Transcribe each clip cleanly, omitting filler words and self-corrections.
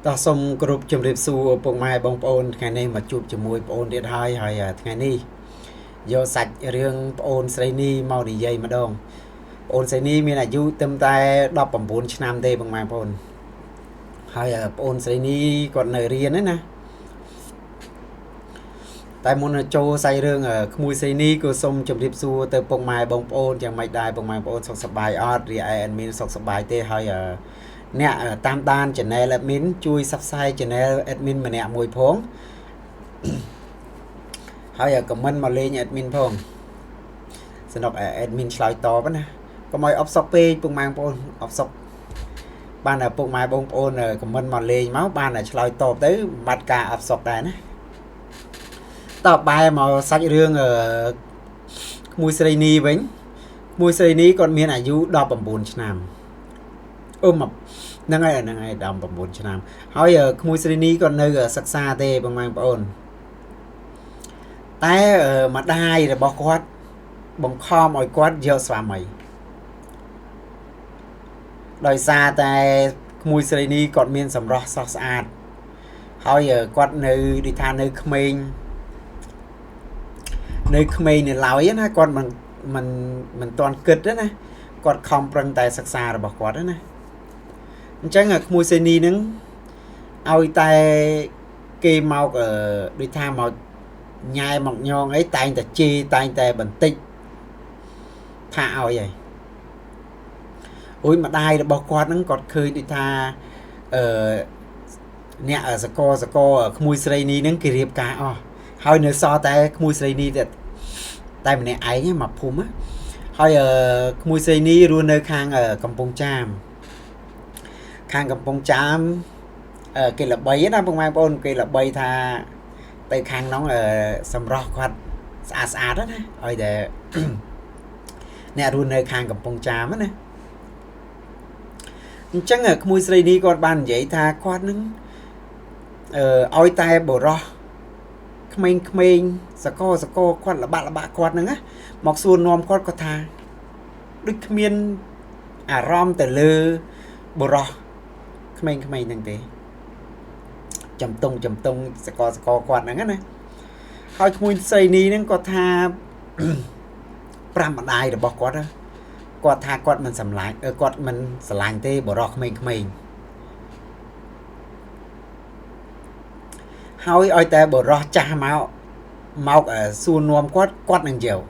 តោះសូមគោរពជំរាបសួរពុកម៉ែបងប្អូនថ្ងៃនេះមកជួបជាមួយបងប្អូនទៀតហើយថ្ងៃនេះយកសាច់រឿងប្អូនស្រីនេះមកនិយាយម្ដងប្អូនស្រីនេះមានអាយុត្រឹមតែ19ឆ្នាំទេបងប្អូនហើយប្អូនស្រីនេះគាត់នៅរៀនណាតែមុននឹងចូលសាច់រឿងក្មួយស្រីនេះក៏សូមជម្រាបសួរទៅពុកម៉ែបងប្អូនយ៉ាងម៉េចដែរពុកម៉ែបងប្អូនសុខសប្បាយអត់រីឯ admin សុខសប្បាយទេហើយអ្នកតាមដាន channel admin ជួយ subscribe channel admin ម្នាក់មួយផងហើយ comment មកលេង admin ផងសនុក admin ឆ្លើយតបណាកុំឲ្យអបសក់ពេកពុកម៉ែបងប្អូនអបសក់បានពុកម៉ែបងប្អូន comment មកលេងមកបានឆ្លើយតបទៅបាត់ការអបសក់ដែរណាតបបែរមកសាច់រឿងក្មួយស្រីនេះវិញក្មួយស្រីនេះគាត់មានអាយុ19ឆ្នាំហ្នឹងហើយ19ឆ្នាំហើយក្មួយស្រីនេះគាត់នៅសិក្សាទេបងប្អូនតែម្ដាយរបស់គាត់បង្ខំឲ្យគាត់យកស្វាមីដោយសារតែក្មួយស្រីនេះគាត់មានសម្រស់ស្រស់ស្អាតហើយគាត់នៅដូចថានៅក្មេងនៅឡើយណាគាត់មិនទាន់គិតណាគាត់ខំប្រឹងតែសិក្សារបស់គាត់ណាអញ្ចឹងក្មួយសេនីនឹងឲ្យតែគេមកដូចថាមកញ៉ែមកញងអីតែងតែជេរតែងតែបន្តិចថាឲ្យហើយអូយម្ដាយរបស់គាត់ហ្នឹងគាត់ឃើញដូចថាអ្នកសកក្មួយស្រីនេះហ្នឹងគេរៀបការអស់ហើយនៅសល់តែក្មួយស្រីនេះតែម្នាក់ឯងមកភូមិហើយក្មួយស្រីនេះរស់នៅខាងកំពង់ចាមគេល្បីណាបងប្អូនគេល្បីថាទៅខាងនោះសម្រស់គាត់ស្អាតណាឲ្យតែអ្នករស់នៅខាងកំពង់ចាមណាអញ្ចឹងក្មួយស្រីនេះគាត់បាននិយាយថាគាត់នឹងឲ្យតែបរោះក្មេងសកគាត់ល្បាក់គាត់ហ្នឹងណាមកសួរនាំគាត់ក៏ថាដូចគ្មានអារម្មណ៍ទៅលើបរោះក្មេងហ្នឹងទេចំតុងសកគាត់ហ្នឹងណាហើយក្មួយស្រីនេះហ្នឹងគាត់ថា5ម្ដាយរបស់គាត់គាត់ថាគាត់មិនសម្លាញ់គាត់មិនស្រឡាញ់ទេបរោះក្មេងហើយឲ្យតែបរោះចាស់មកសួរនាំគាត់នឹងយក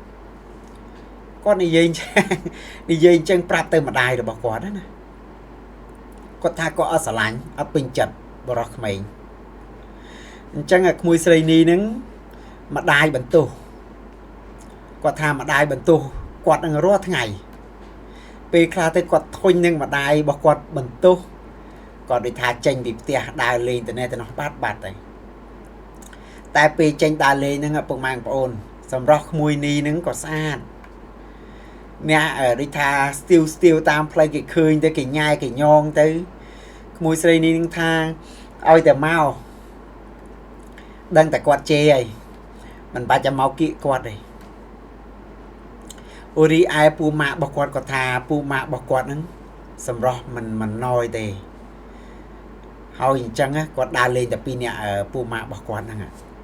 គាត់និយាយអញ្ចឹងប្រាប់ទៅម្ដាយរបស់គាត់ណាគាត់ថាគាត់អត់ស្រឡាញ់អត់ពេញចិត្តបរោះក្មេងអញ្ចឹងក្មួយស្រីនេះនឹងម្ដាយបន្ទោសគាត់ថាម្ដាយបន្ទោសគាត់នឹងរាល់ថ្ងៃពេលខ្លះទៅគាត់ធុញនឹងម្ដាយរបស់គាត់បន្ទោសគាត់ដូចថាចេញពីផ្ទះដើរលេងទៅនោះបាត់តែពេលចេញដើរលេងហ្នឹងពុកម៉ែបងប្អូនសម្រស់ក្មួយនេះហ្នឹងក៏ស្អាតអ្នកដូចថាស្ទៀវតាមផ្លូវគេឃើញទៅគេញ៉ែគេញងទៅក្មួយស្រីនេះនឹងថាឲ្យតែមកដឹងតែគាត់ជេរហើយមិនបាច់ចាំមកគៀកគាត់ទេអូរីឯពូម៉ាក់របស់គាត់ក៏ថាពូម៉ាក់របស់គាត់ហ្នឹងសម្រស់មិនណយទេហើយអញ្ចឹងគាត់ដើរលេងតែពីរអ្នកពូម៉ាក់របស់គាត់ហ្នឹង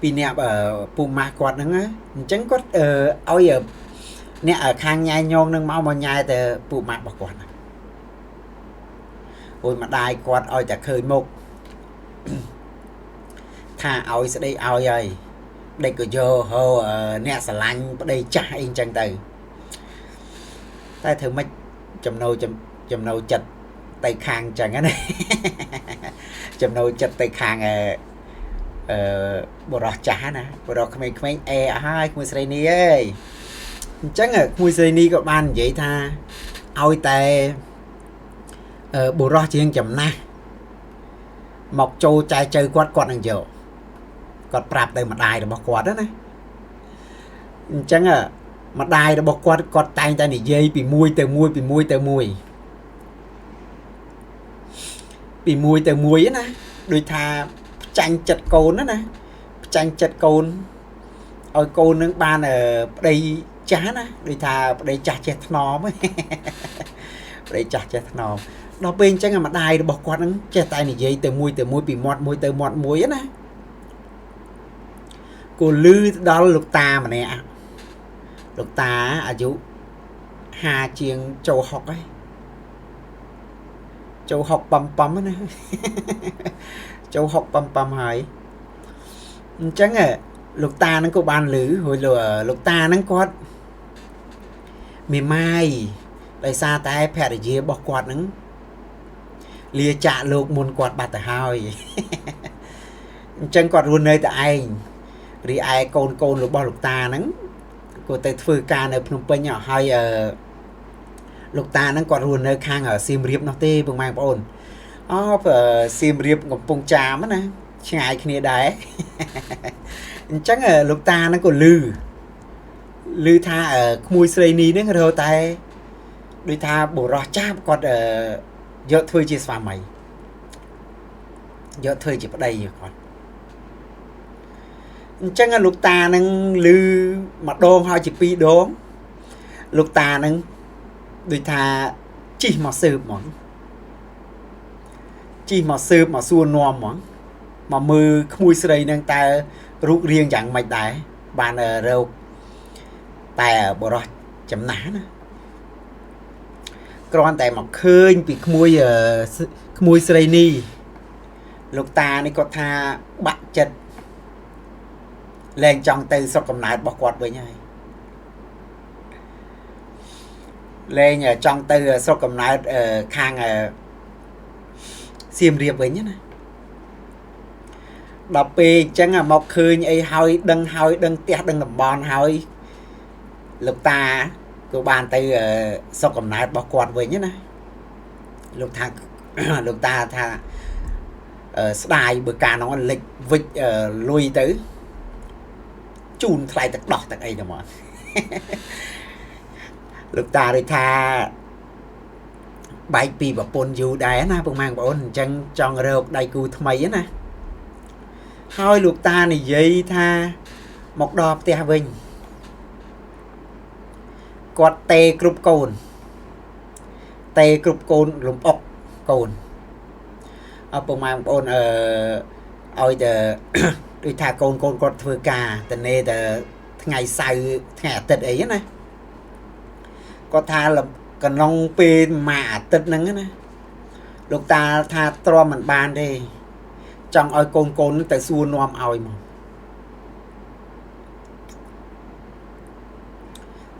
ពីអ្នកពូម៉ាក់គាត់ហ្នឹងអញ្ចឹងគាត់ឲ្យអ្នកខាងញ៉ែញងនឹងមកញ៉ែតែពូម៉ាក់របស់គាត់អូយម្ដាយគាត់ឲ្យតែឃើញមុខថាឲ្យស្ដីឲ្យហើយដេកក៏យកហៅអ្នកស្រឡាញ់ប្តីចាស់អីអញ្ចឹងទៅតែធ្វើម៉េចចំណូលចិត្តទៅខាងអញ្ចឹងណាចំណូលចិត្តទៅខាងបរោះចាស់ណាបរោះក្មេងអែអស់ហើយក្មួយស្រីនេះអើយអញ្ចឹងក្មួយស្រីនេះក៏បាននិយាយថាឲ្យតែបរោះជាងចំណាស់មកចូលចែកចៅគាត់នឹងយកគាត់ប្រាប់ទៅម្ដាយរបស់គាត់ណាអញ្ចឹងម្ដាយរបស់គាត់តែងតែនិយាយពីមួយទៅមួយណាដូចថាចាញ់ចិត្តកូនណាចាញ់ចិត្តកូនឲ្យកូននឹងបានប្តីចាស់ណាដូចថាប្តីចាស់ចេះថ្នម để chặt chết nó bên chẳng mà đai được bọc quạt nó che tay này dây từ môi bị mọt môi á nè cô lư đó là lục ta mà nè lục ta à chú hà chiêng châu học ấy châu học băm á nè châu học băm hỏi chẳng à lục ta nó có ban lử hồi lục ta nó có mì mai tại sao tay phèn để dìa bọc quạt nó lia chạ lục môn quạt bạt hỏi chẳng quạt luôn nơi tại anh đi ai côn lục bao lục ta nó của tới phơi ca nơi Phnom Penh nhỏ hay lục ta nó quạt luôn nơi khang ở Siem Reap nó tê bằng mang ôn Siem Reap ngọc pông trà mất nè ngài kia đấy chắc là lục ta nó còn lư tha ở mùi sợi ní nó rồi tay đôi tha bổ rõ cháp còn giờ thôi chỉ xóa mày giờ thôi chỉ ở đây rồi còn chắc là lục ta nó lư mà đôn hai chỉ pi đốn lục ta nó đôi tha chỉ mà sườn mà xua nòm mà mưa mùi sợi nâng ta rút riêng chẳng mạch đáy bàn ở râu tài ở bộ rồi chấm ná nè còn tại mọc khơi bị mùi sợi ni lục ta này có tha bạn chất lên trong từ sau cầm nát bọc quạt với nhau lên ở trong từ sau cầm nát khang Siem Reap với nhé này đọc bê chẳng là mọc khơi ấy hơi đăng tét đăng ngầm bon hơi lục ta của bàn từ sau cầm nát bọc quạt với nhé này lục ta tha đài bữa cả nó lịch vịch lui tới chun thay tật đỏ tật ấy rồi mà lục ta đi tha bài pi và pôn dù đáy na bông mang bọn chân tròn rêu đầy cù thầm ấy nè thôi lục ta này dây tha một đọp tè vinh quạt tê cục cồn lùm ốc cồn bông mang bọn ôi tờ đôi thà cồn quạt thừa cà tờ nê tờ ngày sau ngày tật ấy nè có tha là còn nông pê mà tật nắng nè lục ta tha tro mình bàn đi trong oi cồn nó tại xua nom oi mà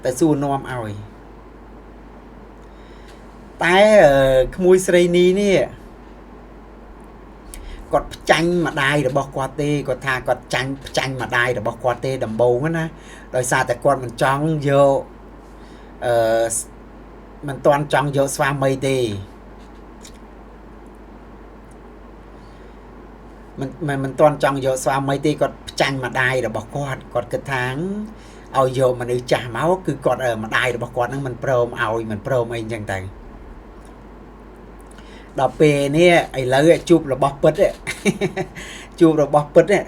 tại xua nom oi tái mùi sợi ní nè còn chanh mà đai được bọc qua tê còn tha còn chanh mà đai được bọc qua tê đầm bầu á rồi sao tại con mình tròn vô mình toàn tròn vô xoa mây tê mình toàn tròn vô xoa mây tê còn chanh mà đai được bọc quạt còn cái tháng ao vô mà nữ trả máu cứ còn ở mà đai được bọc quạt nó mình pro ao mình pro mình chẳng tay đọc bề nè ấy lấy chụp là bọc bứt ấy chụp là bọc bứt ấy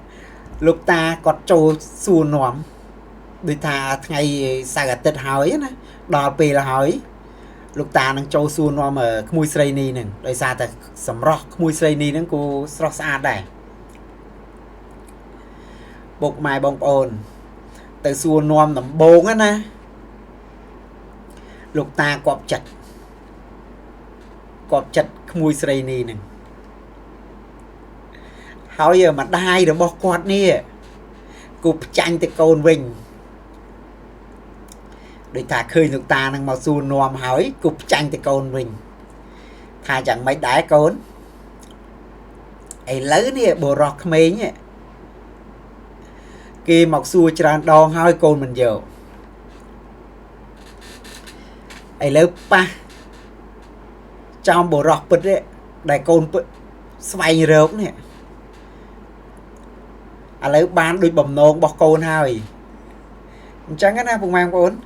lúc ta có trâu xua nóm đi thà ngày xa gạt tết hỏi nè đọc bề là hỏi lúc ta đang trâu xua nóm ở mùi sợi ni nè đời xa ta sầm róc mùi sợi ni nó cô sọc xa đây bột mai bông ồn từ xua nóm nằm bông á nè lúc ta cọp chặt mùi sợi ni nè hỏi giờ mà đai được bọc quạt nè cục chanh từ cồn vinh để thả khơi nước ta đang màu xua nòm hỏi cục chanh từ cồn vinh thà chẳng mấy đá cồn ấy lớn nè bộ rọc mê nhé kia mọc xua tràn đòn hỏi cồn mình giờ ấy lớn pa trong bộ rọc bứt đấy đại côn xoay rớp nè lấy bán đôi bầm nôn bọc côn hai chẳng cái nào cũng mang bốn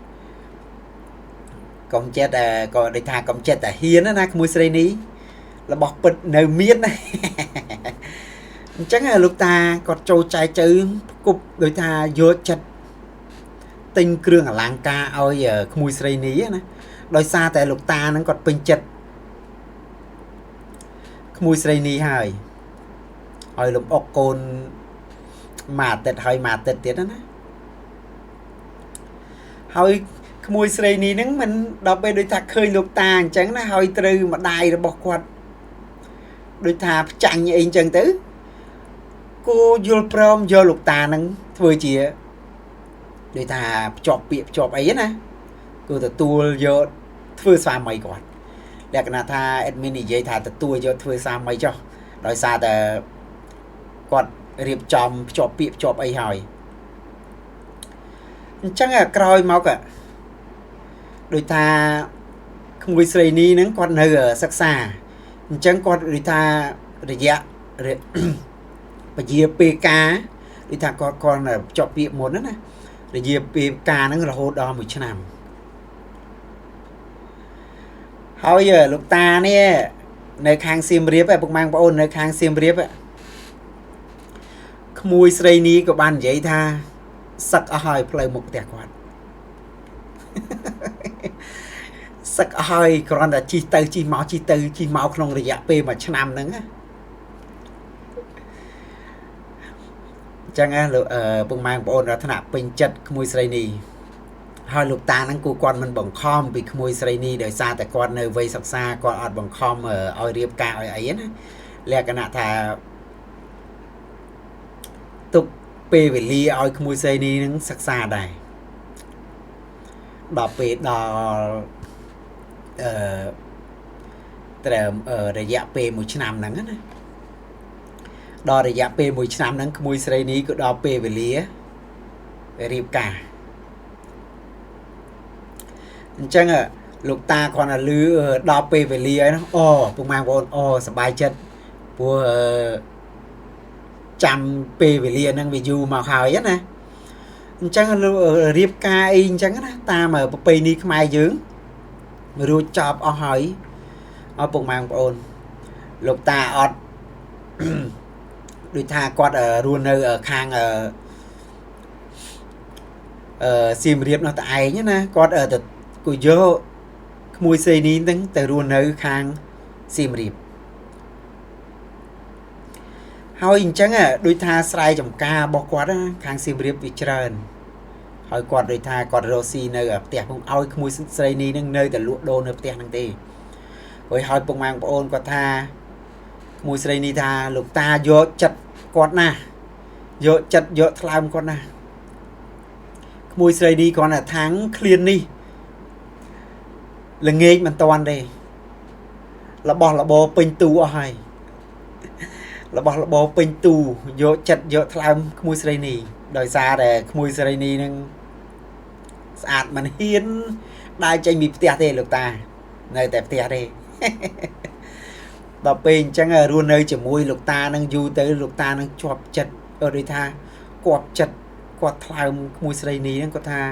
còn chết còn để thà còn chết tại hiến nó mùi sợi ní là bọc bứt nơi miết này chẳng là lúc ta còn trâu trái chữ cục đôi thà vô chất tinh cương ở làng ca ôi giờ mùi sợi ní nè ដោយសារតែលោកតាហ្នឹងគាត់ពេញចិត្តក្មួយស្រីនេះហើយលំអុកកូនមួយអាទិត្យហើយមួយអាទិត្យទៀតណាហើយក្មួយស្រីនេះហ្នឹងមិនដល់ពេលដូចថាឃើញលោកតាអញ្ចឹងណាហើយត្រូវម្ដាយរបស់គាត់ដូចថាផ្ចាញ់អីអញ្ចឹងទៅគូយល់ព្រមយកលោកតាហ្នឹងធ្វើជាដូចថាភ្ជាប់ពាក្យភ្ជាប់អីណាគូទទួលយកធ្វើស្វាមីគាត់លក្ខណៈថា admin និយាយថាទទួលយកធ្វើស្វាមីចុះដោយសារតែគាត់រៀបចំភ្ជាប់ពាក្យភ្ជាប់អីហើយអញ្ចឹងក្រោយមកដូចថាក្មួយស្រីនេះហ្នឹងគាត់នៅសិក្សាអញ្ចឹងគាត់ដូចថារយៈពជាពេលការដូចថាគាត់ភ្ជាប់ពាក្យមុនណារយៈពេលការហ្នឹងរហូតដល់1ឆ្នាំហើយលោកតានេះនៅខាងសៀមរាបពុកម៉ែបងប្អូននៅខាងសៀមរាបក្មួយស្រីនេះក៏បាននិយាយថាសឹកអស់ហើយផ្លូវមុខផ្ទះគាត់សឹកអស់ហើយគ្រាន់តែជិះទៅជិះមកជិះទៅជិះមកក្នុងរយៈពេល1ឆ្នាំហ្នឹងណាអញ្ចឹងលោកពុកម៉ែបងប្អូនរតនៈពេញចិត្តក្មួយស្រីនេះហើយលោកតាហ្នឹងគូគាត់មិនបង្ខំពីក្មួយស្រីនេះដោយសារតែគាត់នៅវ័យសិក្សាគាត់អត់បង្ខំឲ្យរៀបការឲ្យអីណាលក្ខណៈថាទុកពេលវេលាឲ្យក្មួយស្រីនេះនឹងសិក្សាដែរដល់ពេលដល់ត្រឹមរយៈពេល1ឆ្នាំហ្នឹងណាដល់រយៈពេល1ឆ្នាំហ្នឹងក្មួយស្រីនេះក៏ដល់ពេលវេលារៀបការអញ្ចឹងលោកតាគាត់ថាលឺដល់ពេលវេលាហ្នឹងអូពុកម៉ែបងប្អូនអូសប្បាយចិត្តព្រោះចាំពេលវេលាហ្នឹងវាយូរមកហើយណាអញ្ចឹងរៀបការអីអញ្ចឹងណាតាមប្រពៃណីខ្មែរយើងរួចចប់អស់ហើយឲ្យពុកម៉ែបងប្អូនលោកតាអត់ដូចថាគាត់រស់នៅខាងសៀមរាបនោះតែឯងណាគាត់គូយកក្មួយស្រីនេះហ្នឹងទៅរស់នៅខាងសៀមរាបហើយអញ្ចឹងដូចថាស្រែចម្ការរបស់គាត់ខាងសៀមរាបវាច្រើនហើយគាត់ដូចថាគាត់រស់ស៊ីនៅផ្ទះពុកឲ្យក្មួយស្រីនេះនឹងនៅតែលក់ដូរនៅផ្ទះហ្នឹងទេហើយពុកម៉ែបងប្អូនគាត់ថាក្មួយស្រីនេះថាលោកតាយកចិត្តគាត់ណាយកចិត្តយកថ្លើមគាត់ណាក្មួយស្រីនេះគាត់ថាថាំងឃ្លាននេះល្ងាចមិនតាន់ទេរបស់របរពេញទូអស់ហើយរបស់របរពេញទូយកចិត្តយកថ្លើមក្មួយស្រីនេះដោយសារតែក្មួយស្រីនេះនឹងស្អាតមិនហ៊ានដើរចេញពីផ្ទះទេលោកតានៅតែផ្ទះទេដល់ពេលអញ្ចឹងរស់នៅជាមួយលោកតានឹងយូរទៅលោកតានឹងជាប់ចិត្តដូចថាគាត់ចិត្តគាត់ថ្លើមក្មួយស្រីនេះហ្នឹងគាត់ថា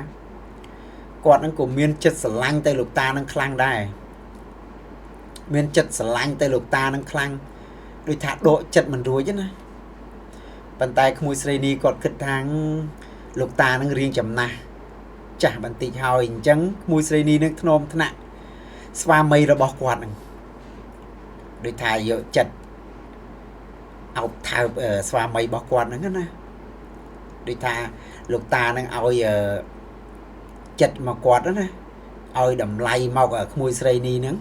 គាត់នឹងក៏មានចិត្តស្រឡាញ់ទៅលោកតានឹងខ្លាំងដែរមានចិត្តស្រឡាញ់ទៅលោកតានឹងខ្លាំងដូចថាដកចិត្តមិនរួចណាប៉ុន្តែក្មួយស្រីនេះគាត់គិតថាលោកតានឹងរៀងចំណាស់ចាស់បន្តិចហើយអញ្ចឹងក្មួយស្រីនេះនឹងធ្នមថ្នាក់ស្វាមីរបស់គាត់នឹងដូចថាយកចិត្តអោបថើបស្វាមីរបស់គាត់ហ្នឹងណាដូចថាលោកតានឹងឲ្យចិត្តមកគាត់ណាឲ្យតម្លៃមកក្មួយស្រីនេះហ្នឹង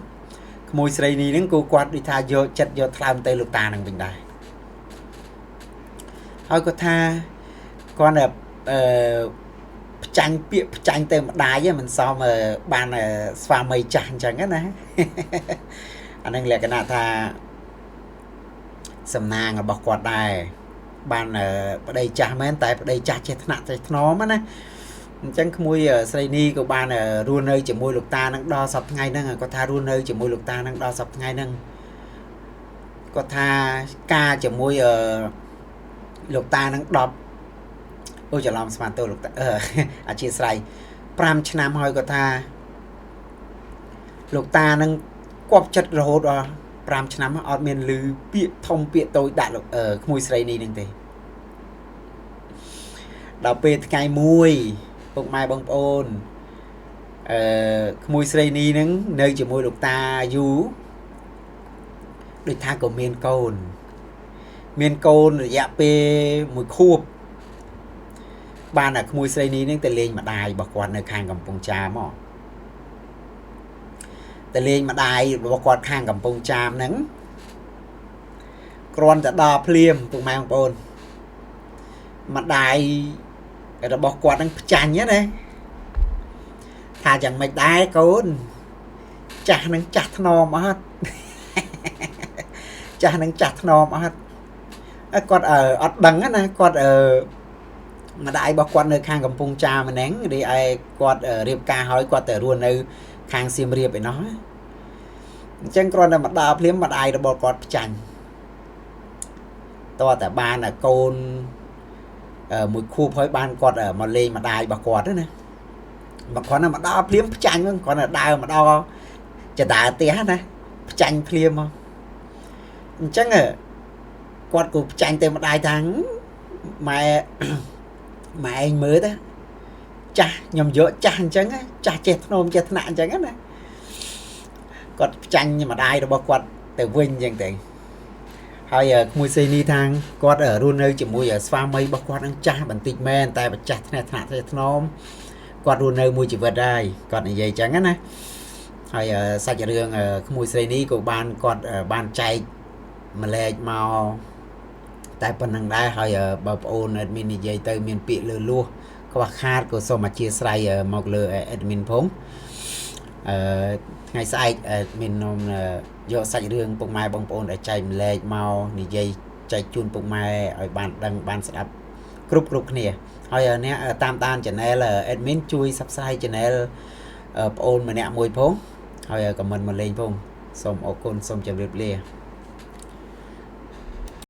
ក្មួយស្រីនេះហ្នឹងគូគាត់ដូចថាយកចិត្តយកថ្លើមទៅលោកតានឹងវិញដែរហើយគាត់ថាគាត់ផ្ចាញ់ពាក្យផ្ចាញ់ទៅម្ដាយមិនសមបានស្វាមីចាស់អញ្ចឹងណាអានឹងលក្ខណៈថាសំណាងរបស់គាត់ដែរបានប្តីចាស់មែនតែប្តីចាស់ចេះថ្នាក់ចេះថ្នមណាអញ្ចឹងក្មួយស្រីនេះក៏បានរស់នៅជាមួយលោកតានឹងដល់សប្តាហ៍ថ្ងៃហ្នឹងគាត់ថារស់នៅជាមួយលោកតានឹងដល់សប្តាហ៍ថ្ងៃហ្នឹងគាត់ថាការជាមួយលោកតានឹង10អូច្រឡំស្មានទៅលោកតាអធិស្ឋាន5ឆ្នាំហើយគាត់ថាលោកតានឹងគប់ចិត្តរហូតដល់5ឆ្នាំអត់មានឮពាក្យធំពាក្យតូចដាក់ក្មួយស្រីនេះនឹងទេដល់ពេលថ្ងៃមួយពុកម៉ែបងប្អូន ក្មួយស្រីនេះនឹងនៅជាមួយលោកតាយូរដូចថាក៏មានកូនរយៈពេល1ខួបបានតែក្មួយស្រីនេះនឹងទៅលេងម្ដាយរបស់គាត់នៅខាងកំពង់ចាមមកទៅលេងម្ដាយរបស់គាត់ខាងកំពង់ចាមហ្នឹងគ្រាន់តែដល់ភ្លាមពុកម៉ែបងប្អូនម្ដាយរបស់គាត់ហ្នឹងផ្ចាញ់ណាថាយ៉ាងម៉េចដែរកូនចាស់នឹងចាស់ថ្នមអត់ចាស់នឹងចាស់ថ្នមអត់គាត់អត់ដឹងណាគាត់ម្ដាយរបស់គាត់នៅខាងកំពង់ចាមហ្នឹងរីឯគាត់រៀបការហើយគាត់ទៅរស់នៅខាងសៀមរាបឯណោះអញ្ចឹងគ្រាន់តែមកដល់ភ្លាមម្ដាយរបស់គាត់ផ្ចាញ់តើតែបានកូន1ខួបហើយបានគាត់មកលេងម្ដាយរបស់គាត់ណាមកគាត់មកដល់ភ្លាមផ្ចាញ់ហ្នឹងគាត់ដើរមកដល់ចដាផ្ទះណាផ្ចាញ់ភ្លាមមកអញ្ចឹងគាត់ក៏ផ្ចាញ់ទៅម្ដាយថាម៉ែឯងមើលទៅចាស់ខ្ញុំយកចាស់អញ្ចឹងចាស់ចេះធ្នមចេះថ្នាក់អញ្ចឹងណាគាត់ផ្ចាញ់ម្ដាយរបស់គាត់ទៅវិញអញ្ចឹងទៅហើយក្មួយស្រីនេះថាគាត់រស់នៅជាមួយស្វាមីរបស់គាត់នឹងចាស់បន្តិចមែនតែម្ចាស់ថ្នាក់ថ្នាក់ធ្នមគាត់រស់នៅមួយជីវិតហើយគាត់និយាយអញ្ចឹងណាហើយសាច់រឿងក្មួយស្រីនេះក៏បានគាត់បានចែកម្លែកមកតែប៉ុណ្្នឹងដែរហើយបើប្អូន admin និយាយទៅមានពាក្យលើលួសខ្វះខាតក៏សូមអធិស្ឋានមកលើ admin ផងថ្ងៃស្អែក admin នាំយកសាច់រឿងពុកម៉ែបងប្អូនដែលចែកម្លែកមកនិយាយចែកជូនពុកម៉ែឲ្យបានដឹងបានស្ដាប់គ្រប់គ្នាហើយអ្នកតាមដាន channel admin ជួយ subscribe channel ប្អូនម្នាក់មួយផងហើយ comment មកលេងផងសូមអរគុណសូមជម្រាបលា